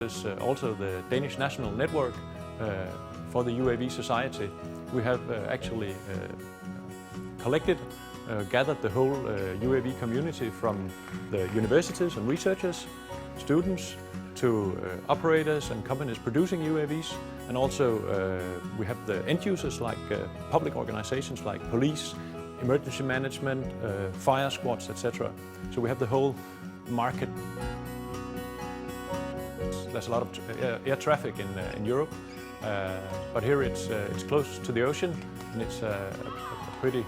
is also the Danish National Network for the UAV Society. We have actually collected, gathered the whole UAV community from the universities and researchers, students, to operators and companies producing UAVs, and also we have the end users like public organizations like police, emergency management, fire squads, etc. So we have the whole market. There's a lot of air traffic in Europe, but here it's close to the ocean and it's a pretty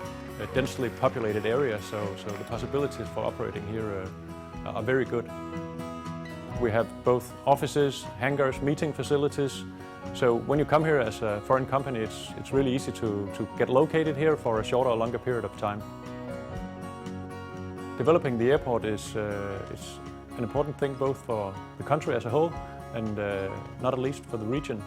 densely populated area, so the possibilities for operating here are very good. We have both offices, hangars, meeting facilities. So when you come here as a foreign company, it's really easy to get located here for a shorter or longer period of time. Developing the airport is an important thing both for the country as a whole and not at least for the region.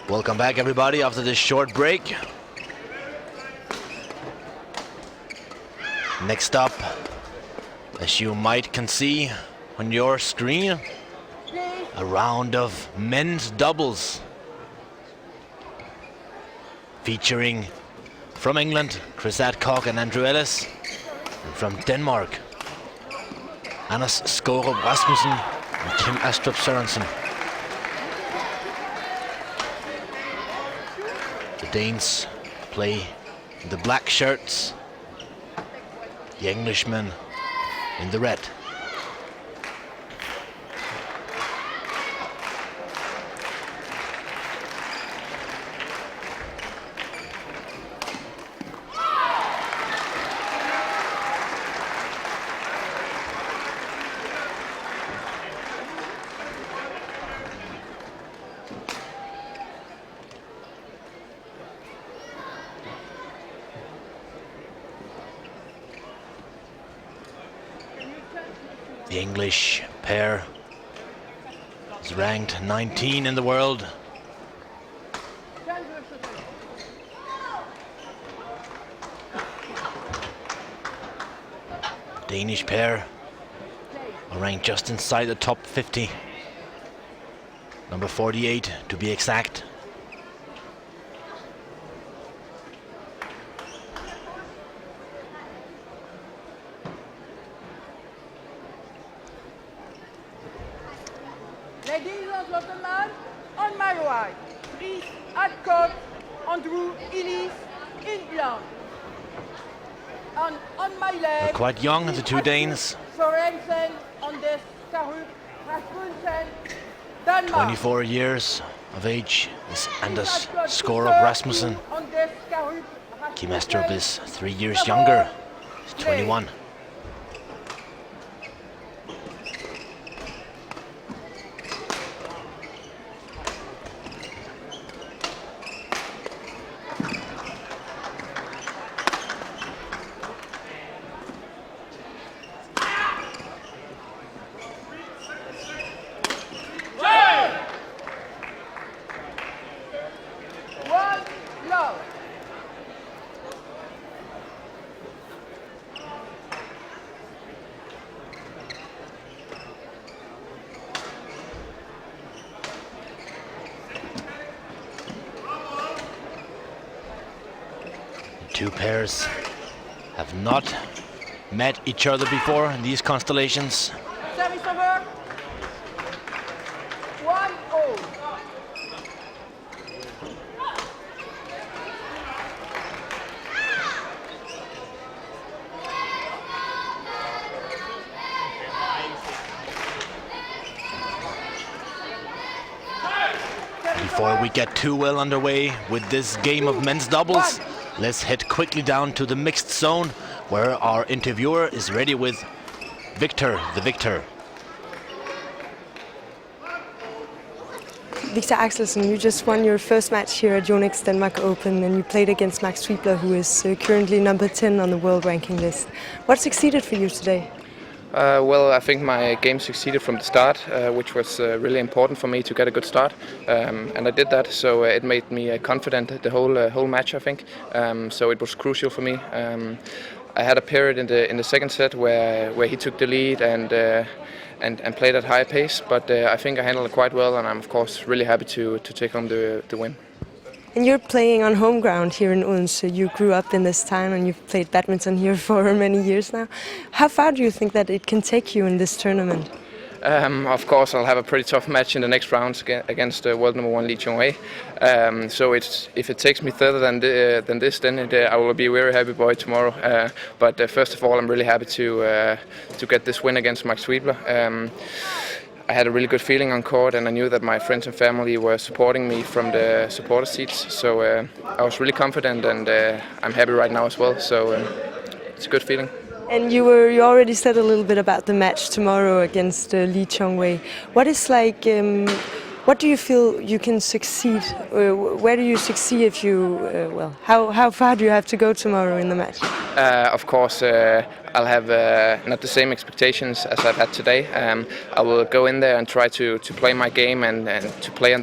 Welcome back, everybody, after this short break. Next up, as you can see on your screen, a round of men's doubles featuring from England C.Adcock and A.Ellis, and from Denmark A.S.Rasmussen and K.A.Sorensen. The Danes play in the black shirts, the Englishmen in the red. The English pair is ranked 19 in the world. Danish pair are ranked just inside the top 50. Number 48 to be exact. Ladies and gentlemen, on my right, C.Adcock, A.S., England. And on my They're left, quite young, the two Danes. K.A.Sorensen and Skaarup, Rasmussen, Denmark. 24 years of age is A.S.Rasmussen. Astrup is 3 years younger. He's 21. Two pairs have not met each other before in these constellations. Service over. before we get too well underway with this game of men's doubles, let's head quickly down to the mixed zone where our interviewer is ready with Victor, the victor. Victor Axelsen, you just won your first match here at Yonex Denmark Open and you played against Max Swiebler, who is currently number 10 on the world ranking list. What succeeded for you today? Well, I think my game succeeded from the start, which was really important for me to get a good start, and I did that. So it made me confident the whole match, I think. So it was crucial for me. I had a period in the second set where he took the lead and played at high pace, but I think I handled it quite well, and I'm of course really happy to take home the win. And you're playing on home ground here in Odense. You grew up in this time and you've played badminton here for many years now. How far do you think that it can take you in this tournament? Of course, I'll have a pretty tough match in the next rounds against world number 1 Lee Chong-wei. So if it takes me further than this, then I will be a very happy boy tomorrow. But first of all, I'm really happy to get this win against Max Swiebler. I had a really good feeling on court, and I knew that my friends and family were supporting me from the supporter seats. So I was really confident, and I'm happy right now as well. So it's a good feeling. And you already said a little bit about the match tomorrow against Lee Chong-wei. What do you feel you can succeed? Where do you succeed if you? How far do you have to go tomorrow in the match? Of course, I'll have not the same expectations as I've had today. I will go in there and try to play my game and to play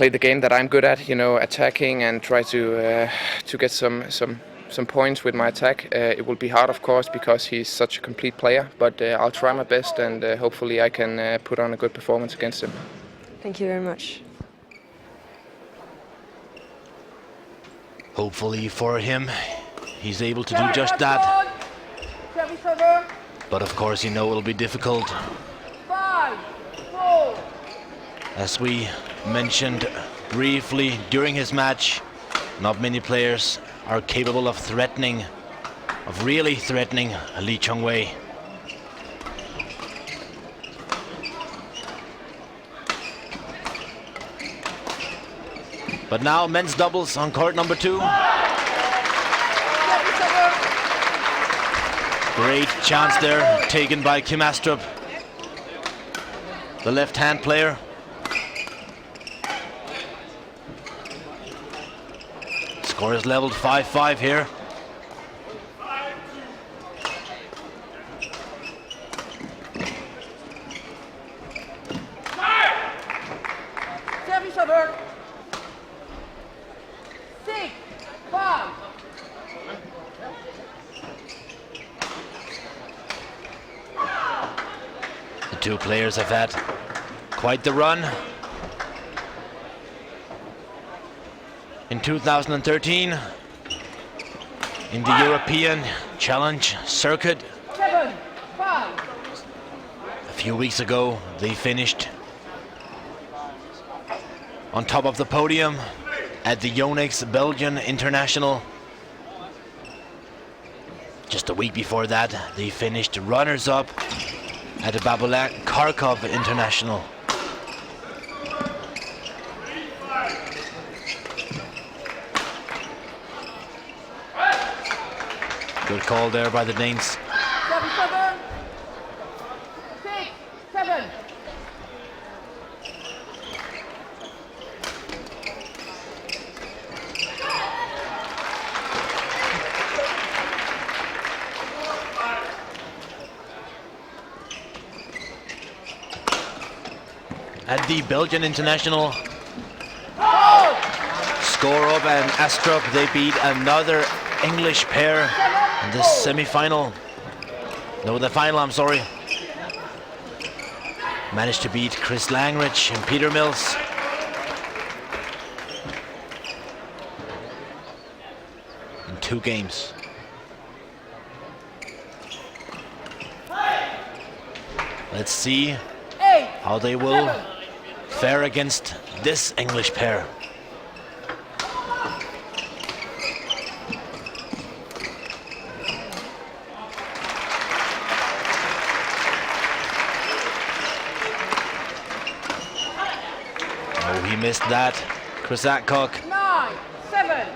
the game that I'm good at. You know, attacking and try to get some points with my attack. It will be hard, of course, because he's such a complete player, but I'll try my best, and hopefully I can put on a good performance against him. Thank you very much. Hopefully for him, he's able to do just that. But of course, you know it'll be difficult. 5, 4. As we mentioned briefly during his match, not many players are capable of really threatening Lee Chong-wei. But now men's doubles on court number 2. Great chance there taken by Kim Astrup, the left-hand player. Score is leveled 5-5 here. Service over. 6, 5. The two players have had quite the run. In 2013, in the European Challenge Circuit. 7, 5. A few weeks ago, they finished on top of the podium at the Yonex Belgian International. Just a week before that, they finished runners-up at the Kharkov International. Good call there by the Danes. 7, 6, 7. At the Belgian International, Skaarup and Astrup, they beat another English pair in the semi-final. No, the final, I'm sorry. Managed to beat Chris Langridge and Peter Mills. In 2 games. Let's see how they will fare against this English pair. Oh, he missed that. C.Adcock. 9-7.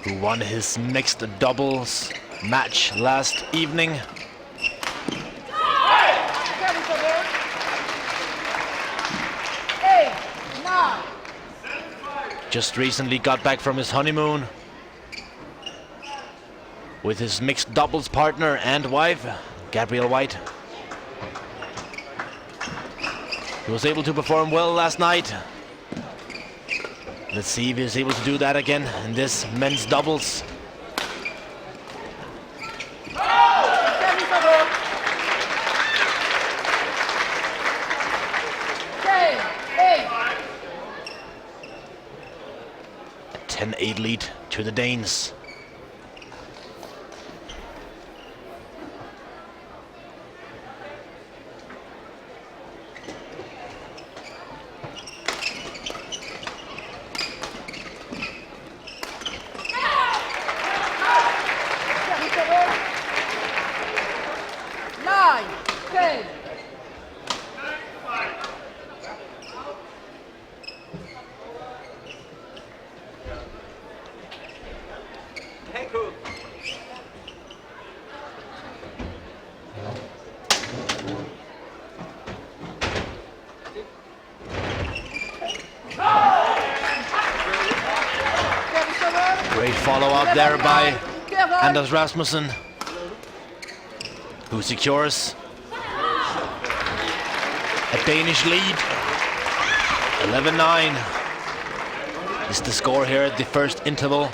Who won his mixed doubles match last evening. Service over. 8-9. Just recently got back from his honeymoon with his mixed doubles partner and wife, Gabrielle White. He was able to perform well last night. Let's see if he's able to do that again in this men's doubles. Service over. 10-8. 10-8 lead to the Danes. Service over. 9-10. Service over. Great follow-up there by Careful. A.S.Rasmussen, who secures a Danish lead. 11-9 is the score here at the first interval.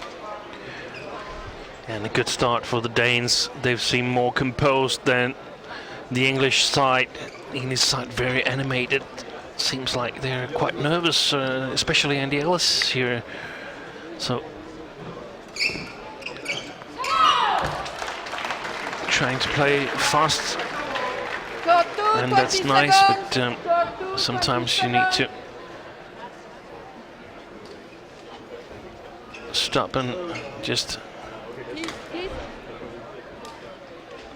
And a good start for the Danes. They've seemed more composed than the English side. The English side very animated. Seems like they're quite nervous, especially A.Ellis here. So trying to play fast, and that's nice, but sometimes you need to stop and just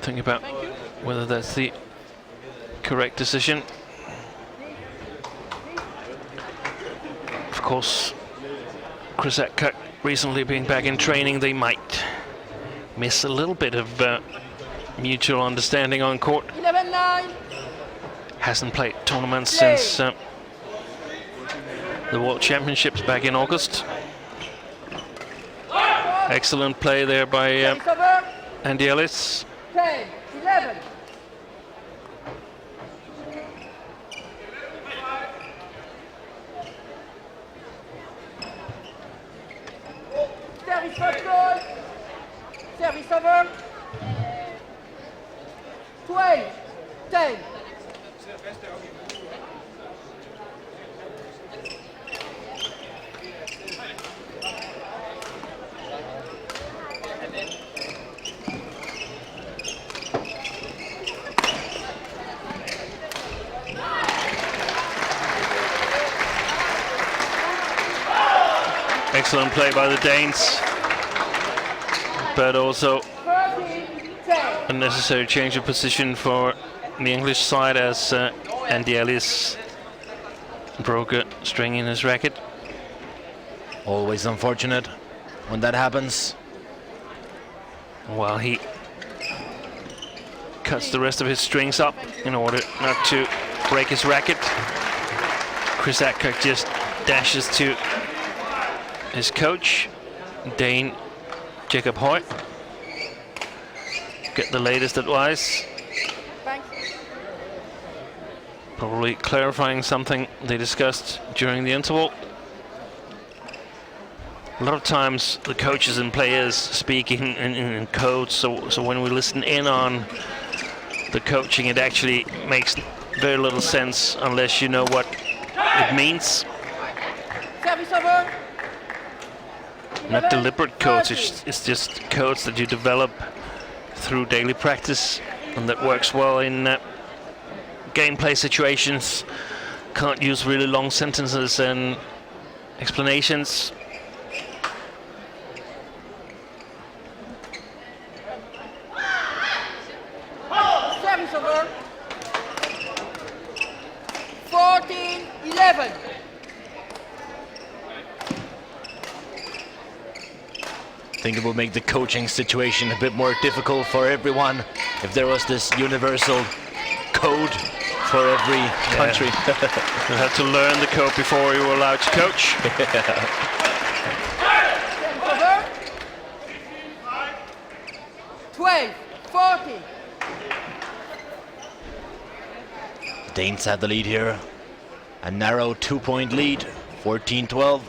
think about whether that's the correct decision. Of course, C.Adcock recently being back in training, they might miss a little bit of mutual understanding on court. 11-9. Hasn't played tournaments since the World Championships back in August. Excellent play there by Service over. A.Ellis. 10-11. Service first goal. Service over. 12-10. Excellent play by the Danes, but also 13-10. a necessary change of position for the English side as A.Ellis broke a string in his racket. Always unfortunate when that happens. While he cuts the rest of his strings up in order not to break his racket, C.Adcock just dashes to his coach, Dane Jacob Høj. Get the latest advice. Probably clarifying something they discussed during the interval. A lot of times the coaches and players speak in codes, so when we listen in on the coaching, it actually makes very little sense unless you know what it means. Service over. Not deliberate codes, it's just codes that you develop through daily practice, and that works well in gameplay situations. Can't use really long sentences and explanations. think it would make the coaching situation a bit more difficult for everyone if there was this universal code for every country. You had to learn the code before you were allowed to coach. Over. 12-14. Danes have the lead here. A narrow 2-point lead, 14-12.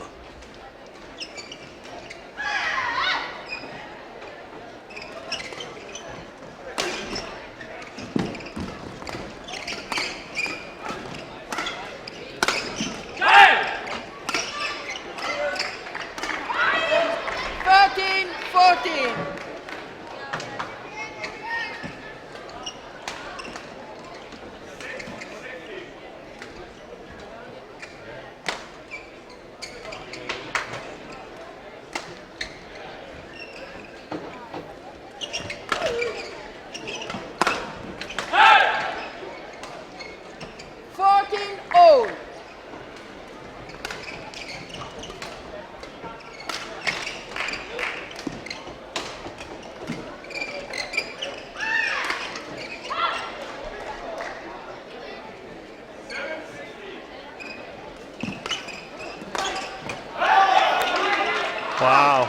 Wow.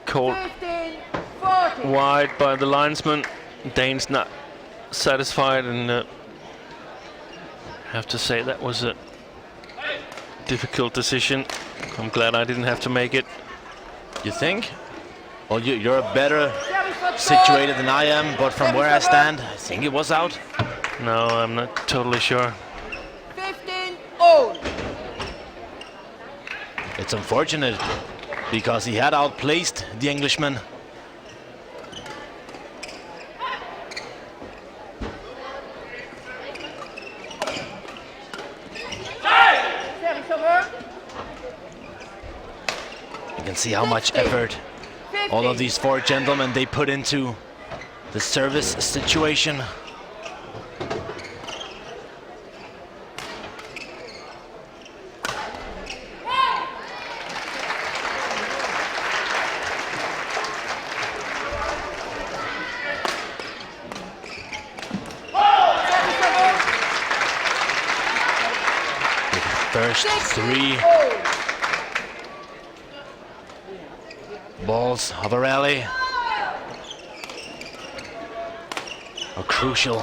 Called 15-14. wide by the linesman. Dane's not satisfied, and have to say that was a difficult decision. I'm glad I didn't have to make it. You think? Well, you're better situated than I am, but from where I stand, I think it was out. No, I'm not totally sure. 15-all. It's unfortunate because he had outplaced the Englishman. Service over. You can see how much effort all of these four gentlemen they put into the service situation. First three balls of a rally are crucial.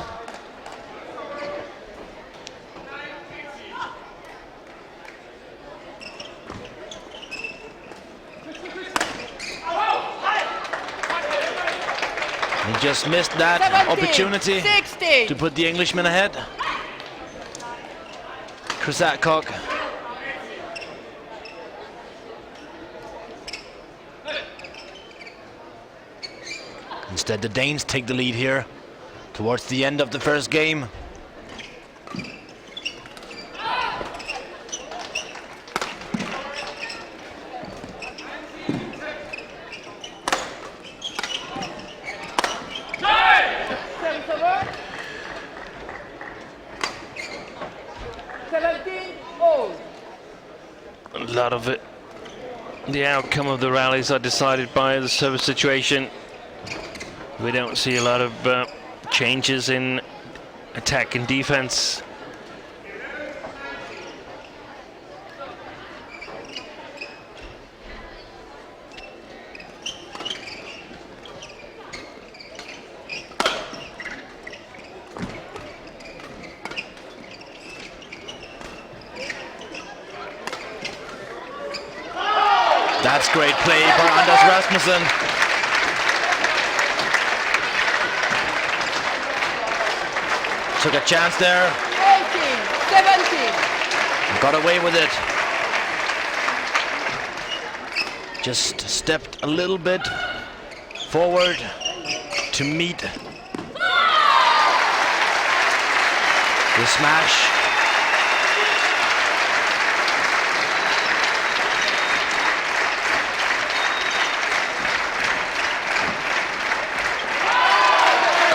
He just missed that 17, opportunity 16. to put the Englishman ahead. C.Adcock. Instead, the Danes take the lead here towards the end of the first game. Service over. 17-all. A lot of it, the outcome of the rallies are decided by the service situation. We don't see a lot of changes in attack and defense. That's great play for A.S.Rasmussen. Took a chance there. 18-17. Got away with it. Just stepped a little bit forward to meet the smash.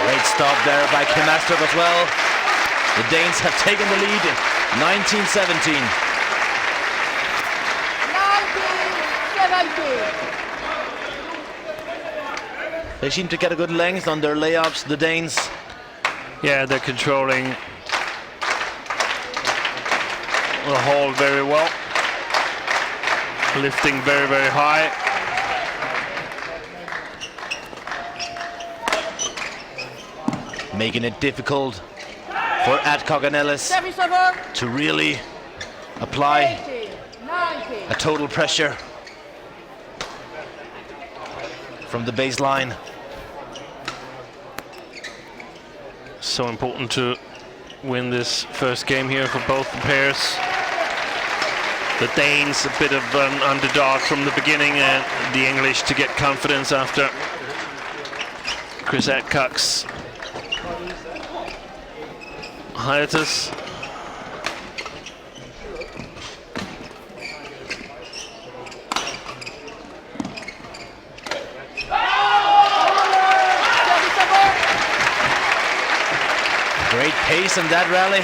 Great stop there by Astrup as well. The Danes have taken the lead, 19-17. 17. They seem to get a good length on their layups, the Danes. Yeah, they're controlling the hold very well. Lifting very, very high. Making it difficult for Adcock and Ellis Service over. to really apply 18. 19. a total pressure from the baseline. So important to win this first game here for both the pairs. The Danes a bit of an underdog from the beginning, and the English to get confidence after C.Adcock's hiatus. Great pace in that rally.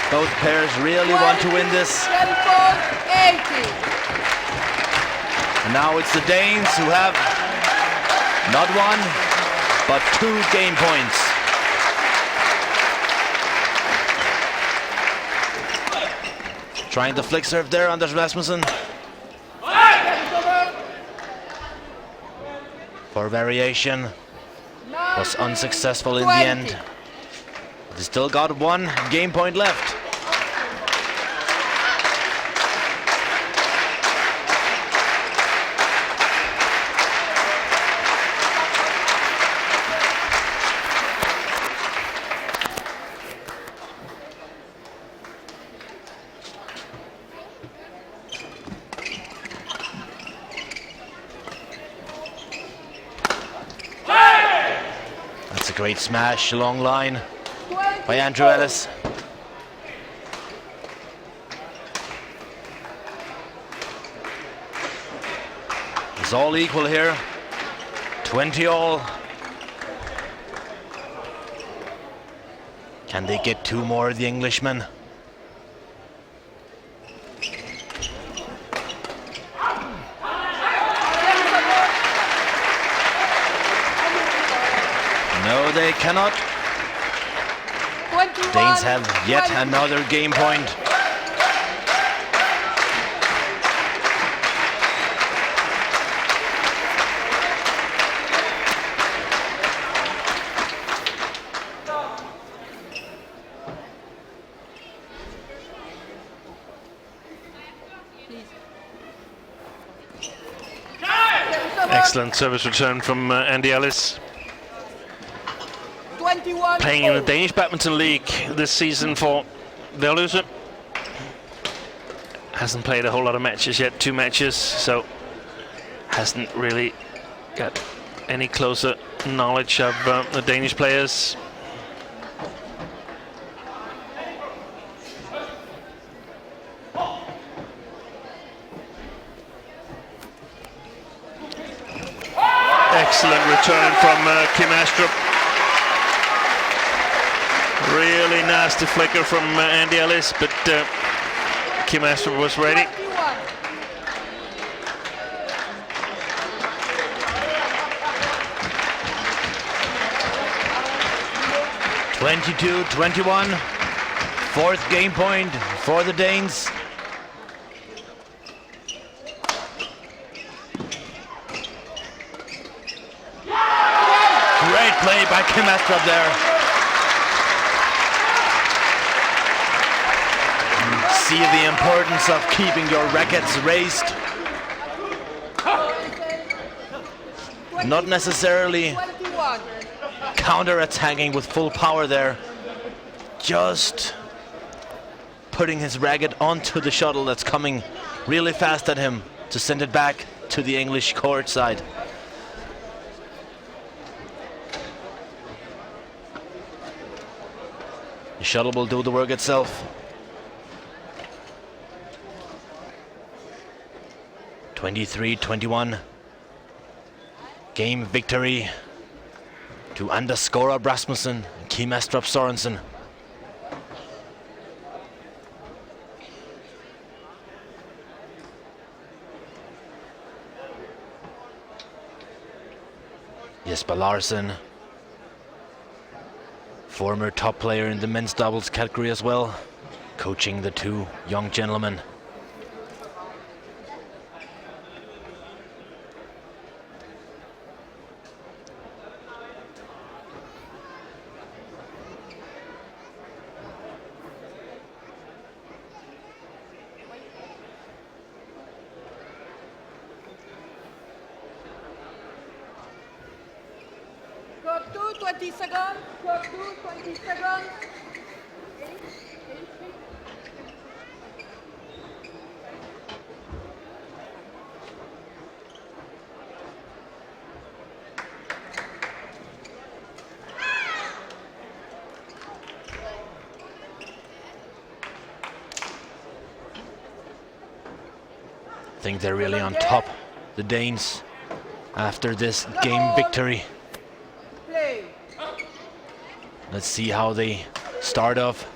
Both pairs really want to win this. 24. 18. And now it's the Danes who have not one, but 2 game points. Trying the flick serve there on R32. Service over. For variation, was unsuccessful in the 20. end. They still got 1 game point left. That's a great smash, long line by A.Ellis. It's all equal here. 20 all. Can they get 2 more, the Englishmen? No, they cannot. 21. Danes have yet another game point. Excellent service return from A.Ellis. 21. Playing in the Danish Badminton League this season for A.Ellis. Hasn't played a whole lot of matches yet, 2 matches, so hasn't really got any closer knowledge of the Danish players. Excellent return from Astrup. Really nasty flicker from A.Ellis, but Astrup was ready. 22-21. 4th game point for the Danes. Great play by Astrup there. See the importance of keeping your rackets raised. Not necessarily 21. counter-attacking with full power there. Just putting his racket onto the shuttle that's coming really fast at him to send it back to the English court side. The shuttle will do the work itself. 23-21. Game victory to R32 and K.A.Sorensen. Jesper Larsen, former top player in the men's doubles category as well, coaching the two young gentlemen. Court 2, 20 seconds. Court 2, 20 seconds. I think they're really on top, the Danes, after this game victory. Play. Let's see how they start off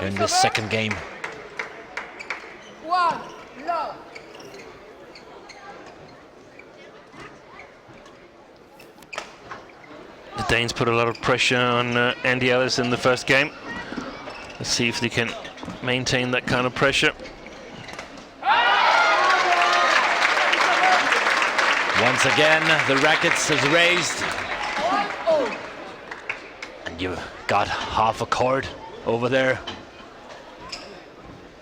in this second game. 1, love. The Danes put a lot of pressure on A.Ellis in the first game. Let's see if they can maintain that kind of pressure. Once again, the rackets is raised. 1-0. And you've got half a court over there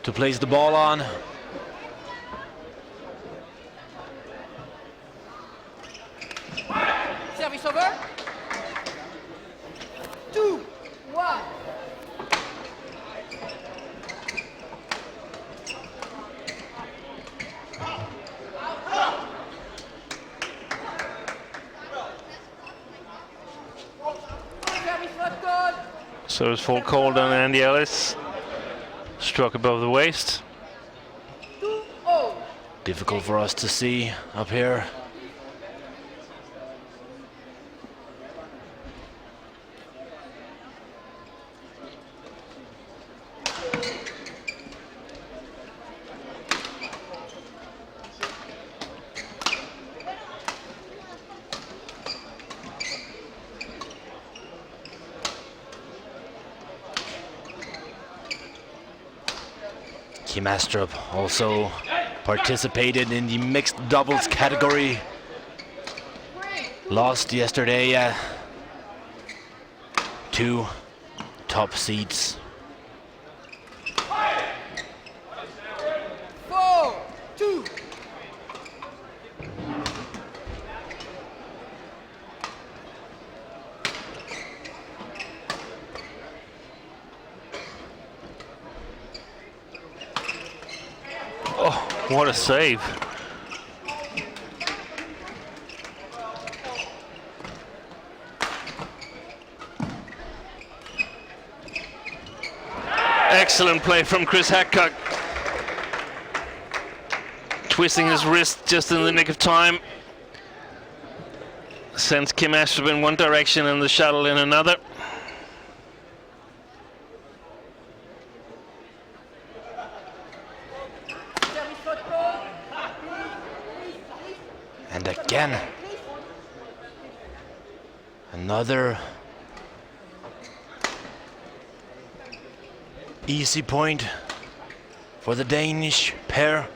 to place the ball on. Service over. 2, 1. Service not good. So it's full called on A.Ellis. Struck above the waist. 2-0. Difficult for us to see up here. Astrup also participated in the mixed doubles category. Lost yesterday 2 top seeds. 4-2. Oh, what a save. Excellent play from C.Adcock. Twisting his wrist just in the nick of time. Sends Kim Astrup in one direction and the shuttle in another. And again, another easy point for the Danish pair.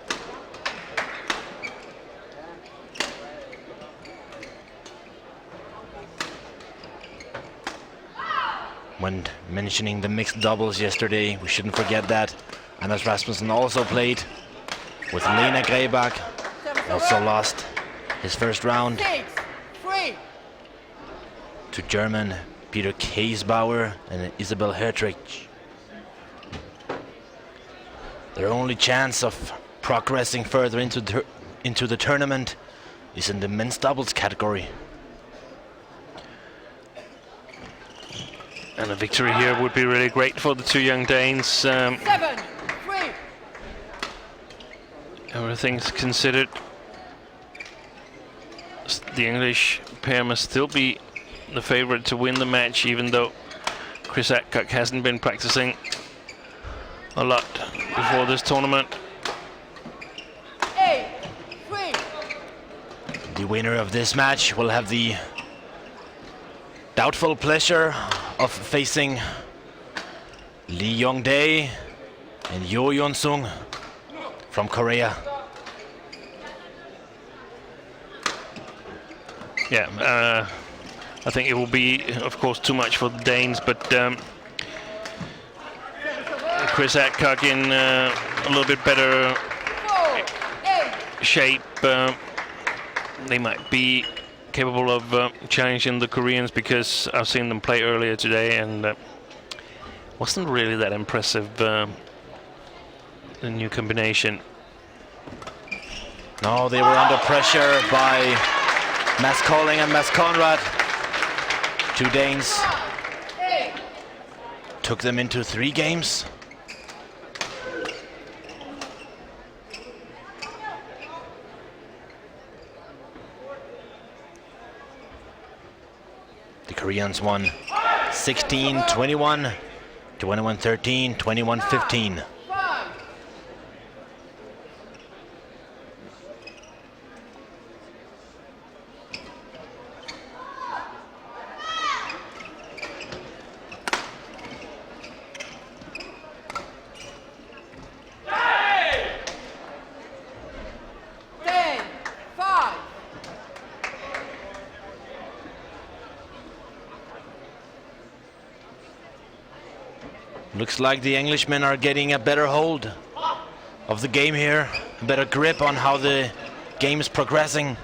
When mentioning the mixed doubles yesterday, we shouldn't forget that A.S.Rasmussen also played with Lena Grebach, also lost his first round 6-3. to German Peter Kaesbauer and Isabel Hertrich. Their only chance of progressing further into the tournament is in the men's doubles category. And a victory here would be really great for the two young Danes. 7-3. Everything's considered, the English pair must still be the favorite to win the match, even though C.Adcock hasn't been practicing a lot before this tournament. 8-3. The winner of this match will have the doubtful pleasure of facing Lee Yong-dae and Yo Yeon-sung from Korea. Yeah, I think it will be, of course, too much for the Danes, but C.Adcock in a little bit better shape. They might be capable of challenging the Koreans, because I've seen them play earlier today and wasn't really that impressive, the new combination. No, they were under pressure by Mads Kolding and Mads Conrad. Two Danes took them into 3 games. The Koreans won 16-21, 21-13, 21-15. Looks like the Englishmen are getting a better hold of the game here, a better grip on how the game is progressing.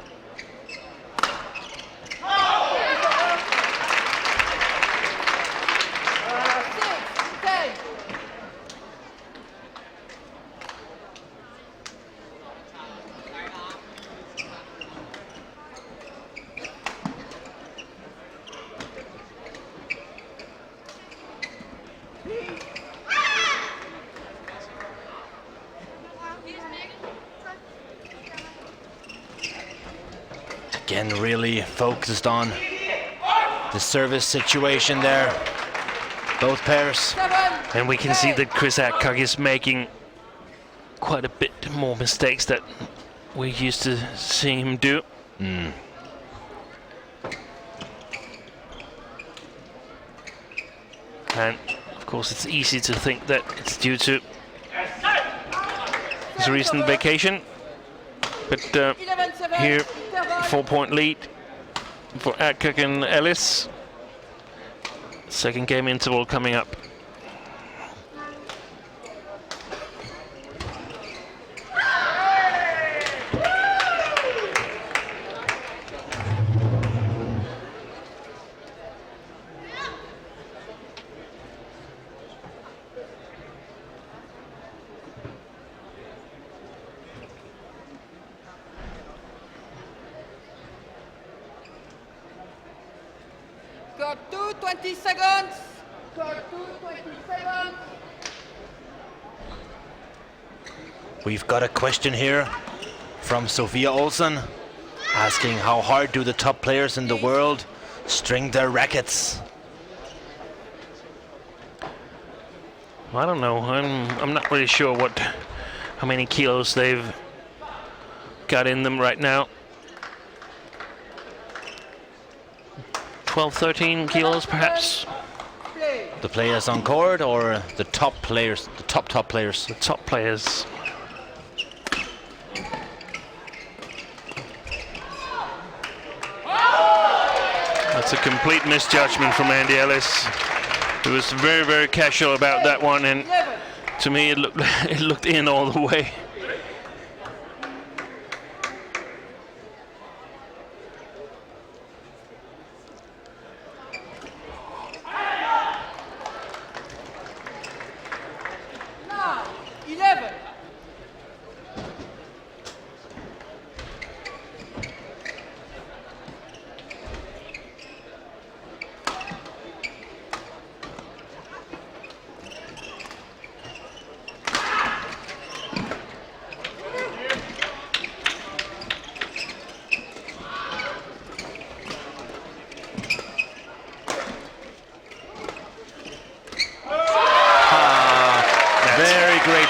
Again, really focused on the service situation there, both pairs. And we can see that C.Adcock is making quite a bit more mistakes that we're used to seeing him do. And of course it's easy to think that it's due to his recent vacation, but here 4-point lead for Adcock and Ellis. Second game interval coming up. Got 20 seconds. Got 27. We've got a question here from Sophia Olsen, asking how hard do the top players in the world string their rackets? I don't know. I'm not really sure how many kilos they've got in them right now. 12, 13 kilos perhaps. The players on court or the top players, the top players? The top players. That's a complete misjudgment from Andy Ellis. He was very, very casual about that one, and to me it looked in all the way.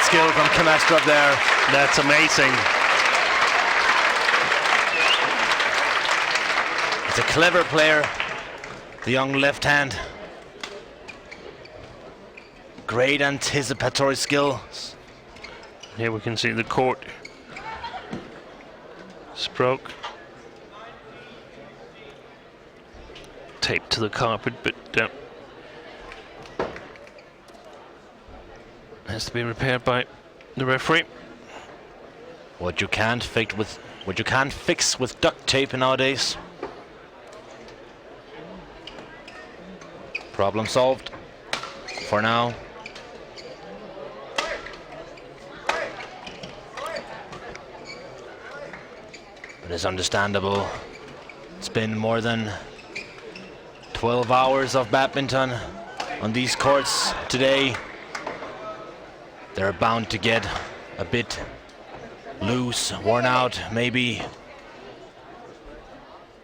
Skill from Astrup there. That's amazing. He's a clever player, the young left hand. Great anticipatory skills. Here we can see the court. Broke. Taped to the carpet, but has to be repaired by the referee. What you can't fix with duct tape nowadays. Problem solved for now. It is understandable. It's been more than 12 hours of badminton on these courts today. They're bound to get a bit loose, worn out, maybe.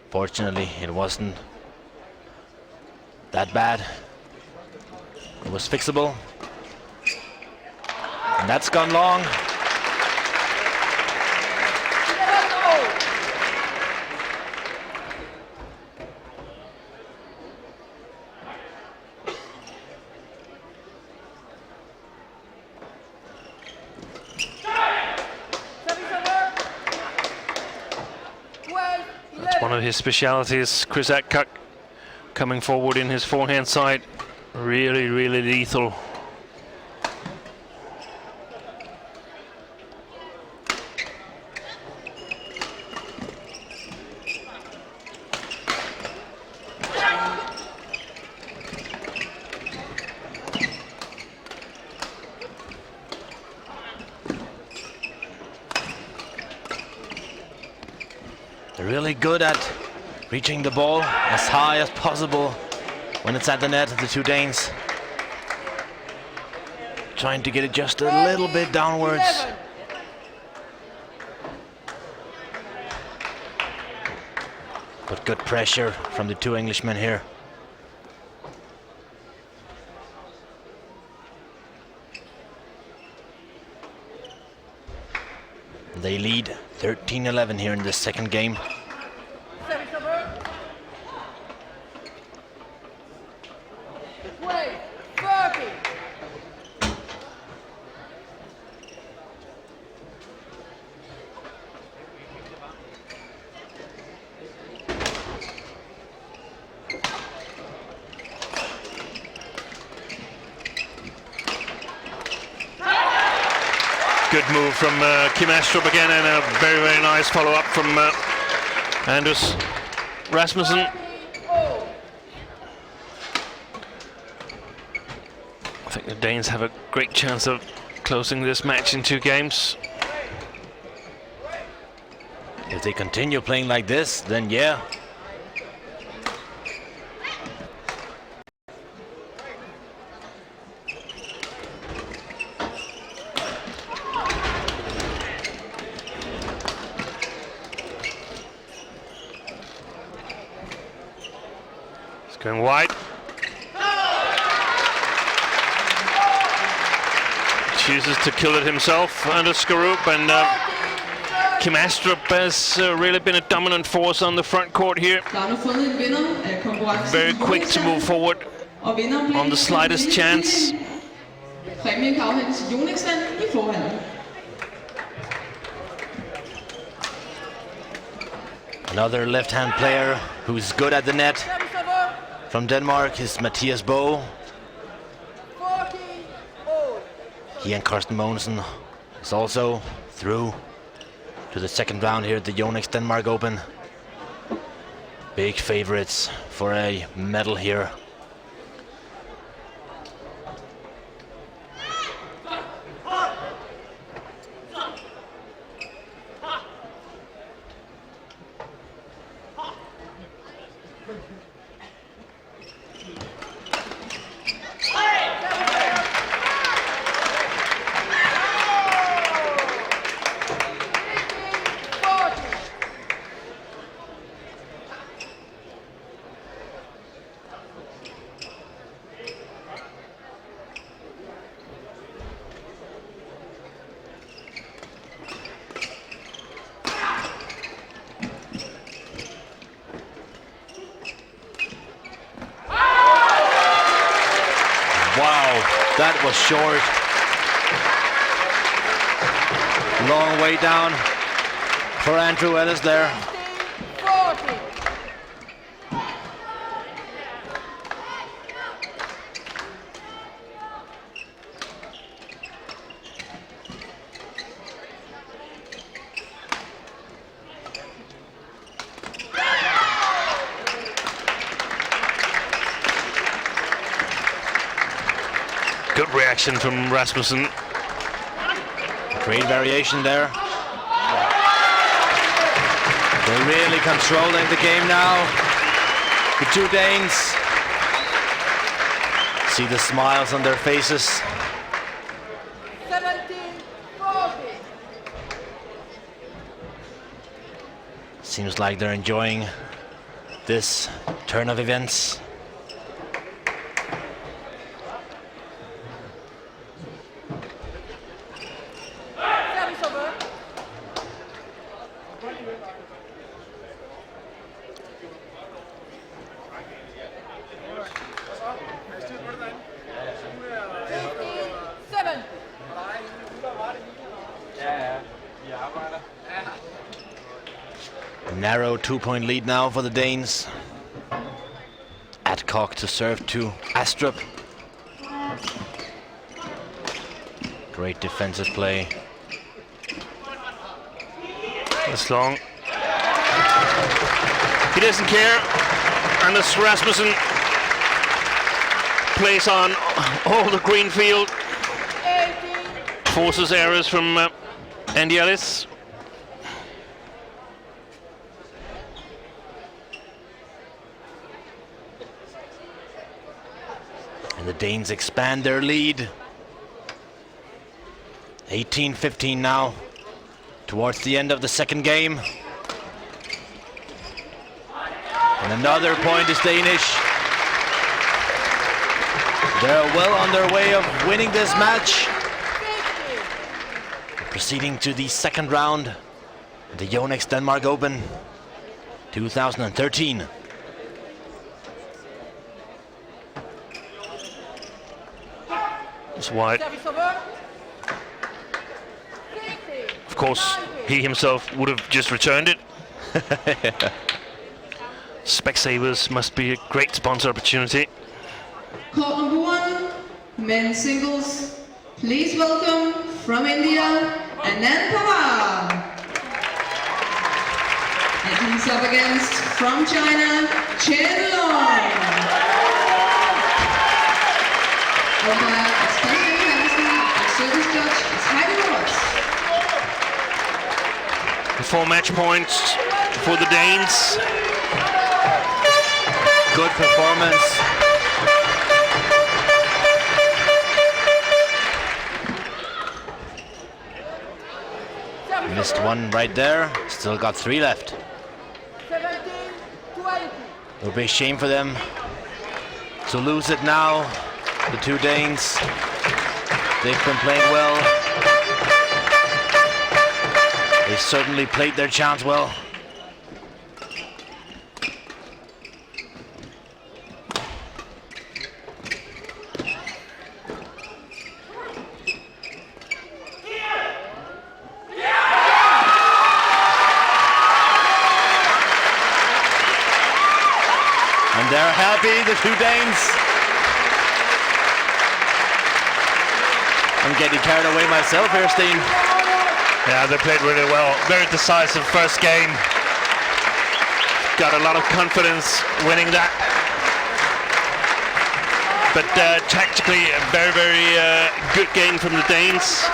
Fortunately, it wasn't that bad. It was fixable. And that's gone long. One of his specialities, C.Adcock, coming forward in his forehand side. Really, really lethal. They're really good at reaching the ball as high as possible when it's at the net, the two Danes. Trying to get it just a little bit downwards. But good pressure from the two Englishmen here. They lead 13-11 here in the second game. Good move from Astrup again, and a very, very nice follow-up from A.S.Rasmussen. I think the Danes have a great chance of closing this match in 2 games. If they continue playing like this, then yeah. Going wide. Chooses to kill it himself under Skaarup, and Astrup has really been a dominant force on the front court here. Very quick to move forward on the slightest chance. Another left-hand player who's good at the net from Denmark is Mathias Bo. He and Carsten Mogensen is also through to the second round here at the Yonex Denmark Open. Big favorites for a medal here. falls short. Long way down for A.Ellis there. 40. Good reaction from Rasmussen. Great variation there. They're really controlling the game now. The two Danes. See the smiles on their faces. 17, 40. Seems like they're enjoying this turn of events. Service over. Seven. A narrow 2-point lead now for the Danes. Adcock to serve to Astrup. Great defensive play. That's long. He doesn't care. A.S.Rasmussen plays on all the green field. 18. Forces errors from A.Ellis. And the Danes expand their lead. 18-15 now, towards the end of the second game. And another point is Danish. They're well on their way of winning this match. Proceeding to the second round of the Yonex Denmark Open 2013. It's wide. Service over. Of course, he himself would have just returned it. Specsavers must be a great sponsor opportunity. Court number 1, men's singles. Please welcome from India, Anand Pawar. And he's up against from China, Chen Long. Umpire Spencer Hansen and service judge is Heidi Ross. 4 match points for the Danes. Good performance. Missed one right there. Still got 3 left. 17, 20. It would be a shame for them to lose it now. The two Danes, they've been playing well. They certainly played their chance well. And they're happy, the two Danes. I'm getting carried away myself here, Steen. Yeah, they played really well. Very decisive first game. Got a lot of confidence winning that. But tactically, a very, very good game from the Danes.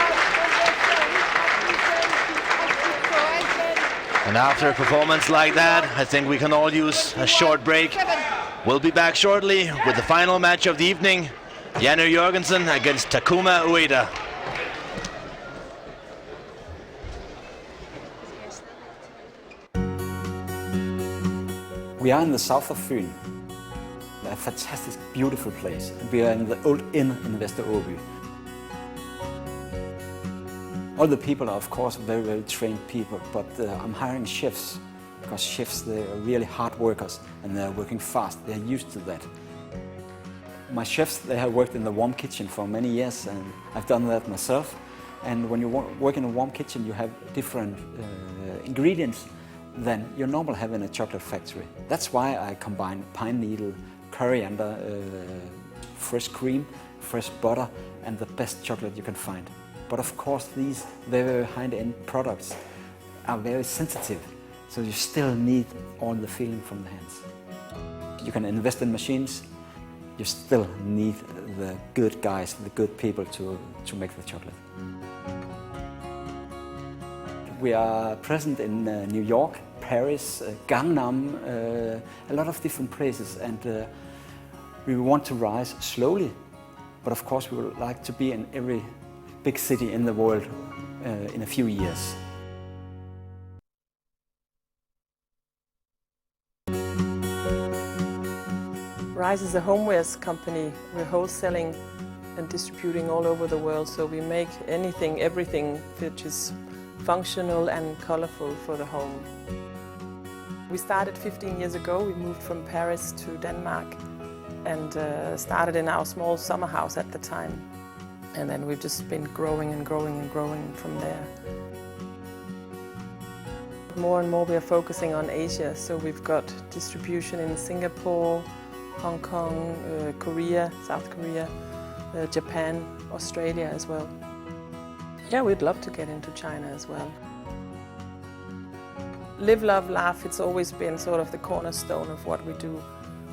And after a performance like that, I think we can all use a short break. We'll be back shortly with the final match of the evening. Janne Jørgensen against Takuma Ueda. We are in the south of Fyn, a fantastic, beautiful place. We are in the old inn in Vester Åby. All the people are, of course, very, very trained people, but I'm hiring chefs, because chefs, they are really hard workers and they're working fast. They're used to that. My chefs, they have worked in the warm kitchen for many years, and I've done that myself. And when you work in a warm kitchen, you have different ingredients than you normally have in a chocolate factory. That's why I combine pine needle, coriander, fresh cream, fresh butter, and the best chocolate you can find. But of course, these very high-end products are very sensitive, so you still need all the feeling from the hands. You can invest in machines, you still need the good guys, the good people to make the chocolate. We are present in New York, Paris, Gangnam, a lot of different places, and we want to rise slowly, but of course we would like to be in every big city in the world in a few years. Rise is a homewares company. We're wholesaling and distributing all over the world, so we make anything, everything which is functional and colorful for the home. We started 15 years ago. We moved from Paris to Denmark and started in our small summer house at the time. And then we've just been growing and growing and growing from there. More and more we are focusing on Asia, so we've got distribution in Singapore, Hong Kong, Korea, South Korea, Japan, Australia as well. Yeah, we'd love to get into China as well. Live, love, laugh, it's always been sort of the cornerstone of what we do.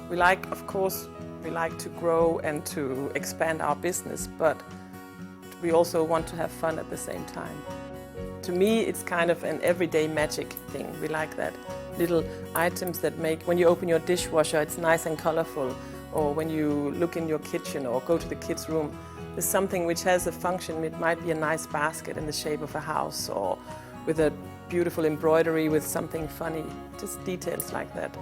We like, of course, we like to grow and to expand our business, but we also want to have fun at the same time. To me, it's kind of an everyday magic thing. We like that. Little items that make, when you open your dishwasher, it's nice and colorful. Or when you look in your kitchen or go to the kids' room, there's something which has a function. It might be a nice basket in the shape of a house or with a beautiful embroidery with something funny. Just details like that.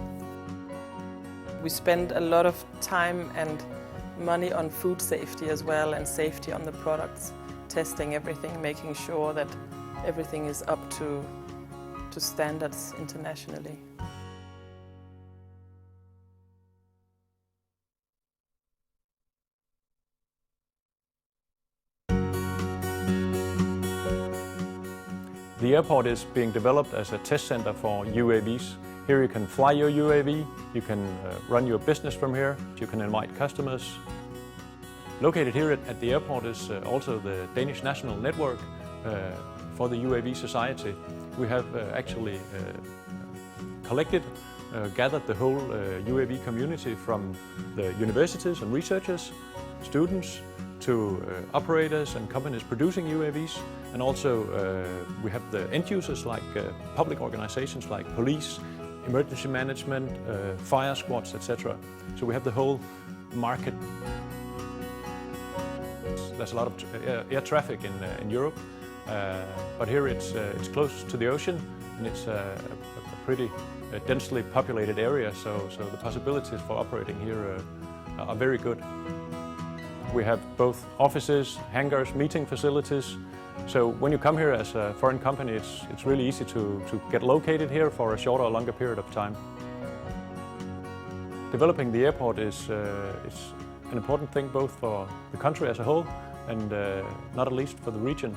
We spend a lot of time and money on food safety as well and safety on the products. Testing everything, making sure that everything is up to standards internationally. The airport is being developed as a test center for UAVs. Here you can fly your UAV, you can run your business from here, you can invite customers. Located here at the airport is also the Danish National Network for the UAV Society. We have actually gathered the whole UAV community from the universities and researchers, students, to operators and companies producing UAVs, and also we have the end users like public organizations like police, emergency management, fire squads, etc. So we have the whole market. There's a lot of air traffic in Europe, but here it's close to the ocean and it's a pretty densely populated area, so the possibilities for operating here are very good. We have both offices, hangars, meeting facilities. So when you come here as a foreign company, it's really easy to get located here for a shorter or longer period of time. Developing the airport is an important thing both for the country as a whole and not at least for the region.